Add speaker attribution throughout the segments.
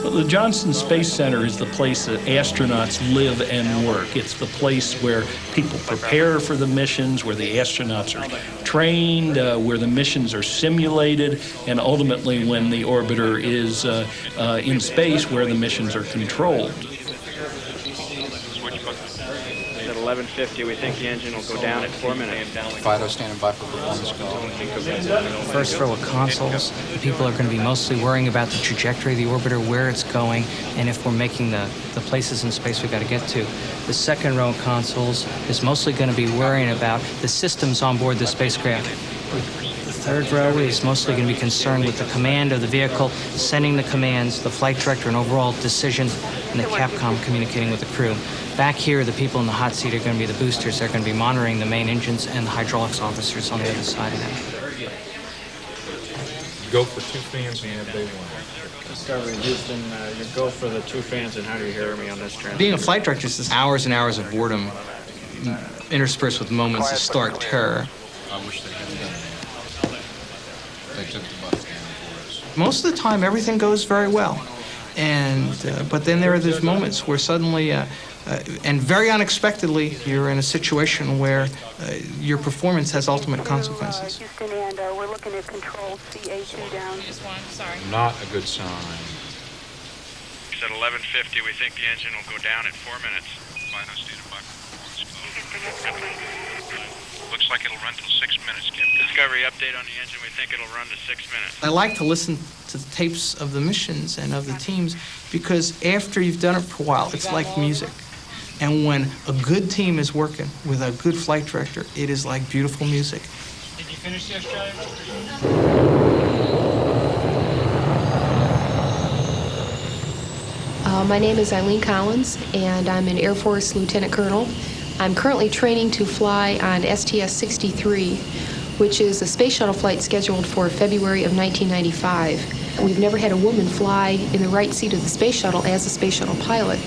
Speaker 1: Well, the Johnson Space Center is the place that astronauts live and work. It's the place where people prepare for the missions, where the astronauts are trained, where the missions are simulated, and ultimately when the orbiter is in space, where the missions are controlled.
Speaker 2: At 11:50, we think the engine will go down at 4 minutes.
Speaker 3: Fido standing by for performance call.
Speaker 4: First row of consoles, people are going to be mostly worrying about the trajectory of the orbiter, where it's going, and if we're making the places in space we got to get to. The second row of consoles is mostly going to be worrying about the systems on board the spacecraft. The third row is mostly going to be concerned with the command of the vehicle, sending the commands, the flight director, and overall decision, and the Capcom communicating with the crew. Back here, the people in the hot seat are going to be the boosters. They're going to be monitoring the main engines and the hydraulics officers on the other side of that.
Speaker 5: Go for 2 fans and have day 1.
Speaker 2: Discovery Houston, you go for the 2 fans, and how do you hear me on this transmission?
Speaker 4: Being a flight director is just hours and hours of boredom interspersed with moments of stark terror.
Speaker 3: I wish they hadn't done that. They took the bus down for us.
Speaker 4: Most of the time, everything goes very well. But then there are those moments where suddenly, and very unexpectedly, you're in a situation where your performance has ultimate consequences.
Speaker 6: Houston, and we're looking at control CA2 down.
Speaker 7: Just one, sorry.
Speaker 5: Not a good sign.
Speaker 2: At 11:50, we think the engine will go down at 4 minutes.
Speaker 8: Fido standing by for performance call. Looks like it'll run till 6 minutes, Captain.
Speaker 2: Discovery update on the engine, we think it'll run to 6 minutes.
Speaker 4: I like to listen to the tapes of the missions and of the teams because after you've done it for a while, it's like music. And when a good team is working with a good flight director, it is like beautiful music.
Speaker 7: Did you finish the Australia?
Speaker 9: My name is Eileen Collins, and I'm an Air Force Lieutenant Colonel. I'm currently training to fly on STS-63, which is a space shuttle flight scheduled for February of 1995. We've never had a woman fly in the right seat of the space shuttle as a space shuttle pilot.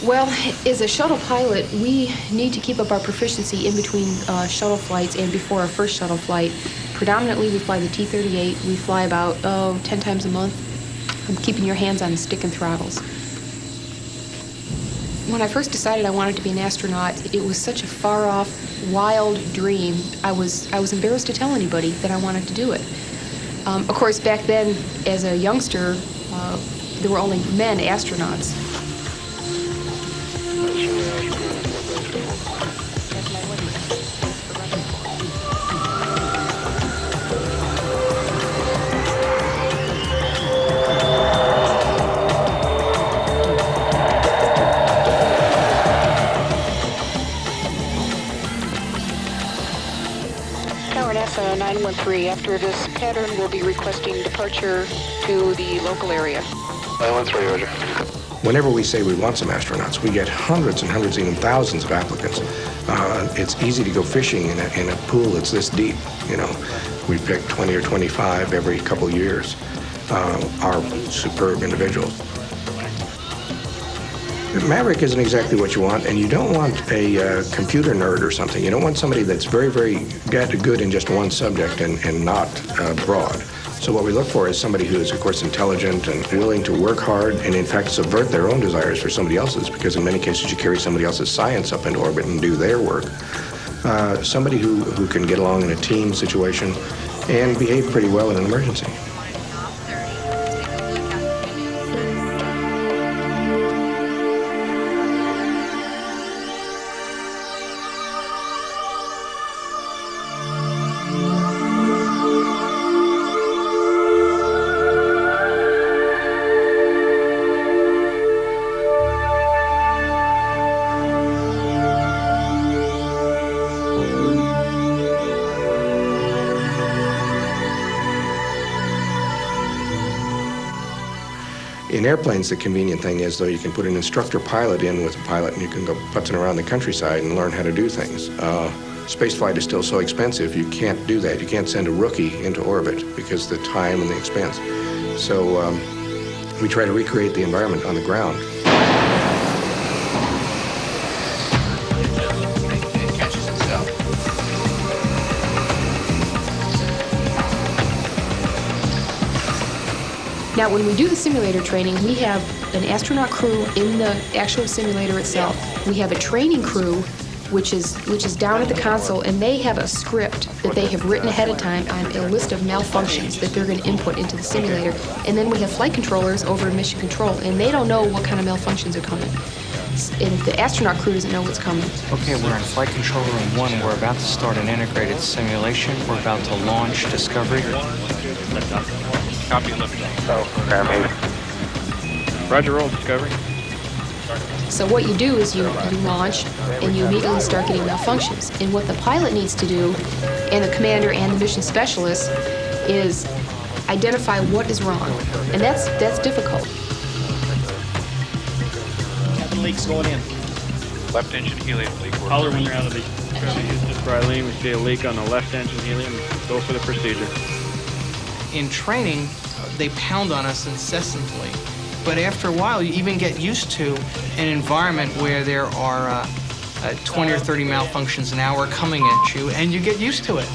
Speaker 9: Well, as a shuttle pilot, we need to keep up our proficiency in between shuttle flights and before our first shuttle flight. Predominantly, we fly the T-38. We fly about, 10 times a month. I'm keeping your hands on the stick and throttles. When I first decided I wanted to be an astronaut, it was such a far-off, wild dream. I was embarrassed to tell anybody that I wanted to do it. Of course, back then, as a youngster, there were only men astronauts.
Speaker 6: Tower NASA 913, after this pattern, we'll be requesting departure to the local area.
Speaker 10: 913, Roger. Whenever we say we want some astronauts, we get hundreds and hundreds, even thousands of applicants. It's easy to go fishing in a pool that's this deep. You know, we pick 20 or 25 every couple years. Are superb individuals. Maverick isn't exactly what you want, and you don't want a computer nerd or something. You don't want somebody that's very, very good in just one subject and not broad. So what we look for is somebody who is, of course, intelligent and willing to work hard and, in fact, subvert their own desires for somebody else's, because in many cases you carry somebody else's science up into orbit and do their work. Somebody who can get along in a team situation and behave pretty well in an emergency. In airplanes, the convenient thing is, though, you can put an instructor pilot in with a pilot and you can go putzing around the countryside and learn how to do things. Spaceflight is still so expensive, you can't do that. You can't send a rookie into orbit because of the time and the expense. So we try to recreate the environment on the ground.
Speaker 9: Now, when we do the simulator training, we have an astronaut crew in the actual simulator itself. We have a training crew, which is down at the console, and they have a script that they have written ahead of time on a list of malfunctions that they're going to input into the simulator. And then we have flight controllers over in mission control, and they don't know what kind of malfunctions are coming. And the astronaut crew doesn't know what's coming.
Speaker 4: Okay, we're in Flight Control Room 1. We're about to start an integrated simulation. We're about to launch Discovery.
Speaker 8: Copy, lift.
Speaker 2: Roger, roll, Discovery.
Speaker 9: So what you do is you launch, and you immediately start getting malfunctions. And what the pilot needs to do, and the commander and the mission specialist, is identify what is wrong. And that's difficult.
Speaker 7: Leaks going in.
Speaker 8: Left engine helium leak.
Speaker 7: Holler when you're out of the...
Speaker 2: Houston, Brylene, we see a leak on the left engine helium. Go for the procedure.
Speaker 11: In training, they pound on us incessantly. But after a while, you even get used to an environment where there are 20 or 30 malfunctions an hour coming at you, and you get used to it.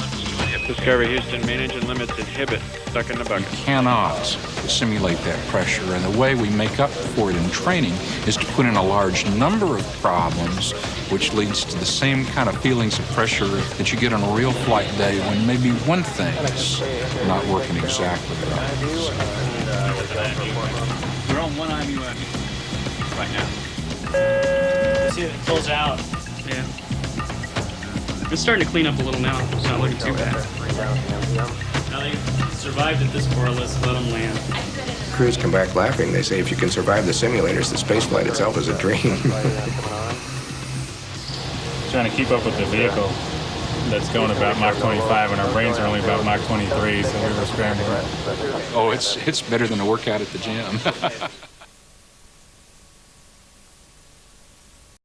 Speaker 2: Discovery, Houston, main engine limits inhibit. Stuck in the bucket.
Speaker 12: You cannot simulate that pressure, and the way we make up for it in training is to put in a large number of problems, which leads to the same kind of feelings of pressure that you get on a real flight day when maybe one thing's not working exactly right.
Speaker 7: We're on one IMU right now. See if it pulls out. Yeah. It's starting to clean up a little now. It's not looking too bad. Now they survived at this more or less, let them land.
Speaker 10: Crews come back laughing. They say if you can survive the simulators, the space flight itself is a dream.
Speaker 13: Trying to keep up with the vehicle that's going about Mach 25, and our brains are only about Mach 23, so we were scrambling.
Speaker 12: Oh, it's better than a workout at the gym.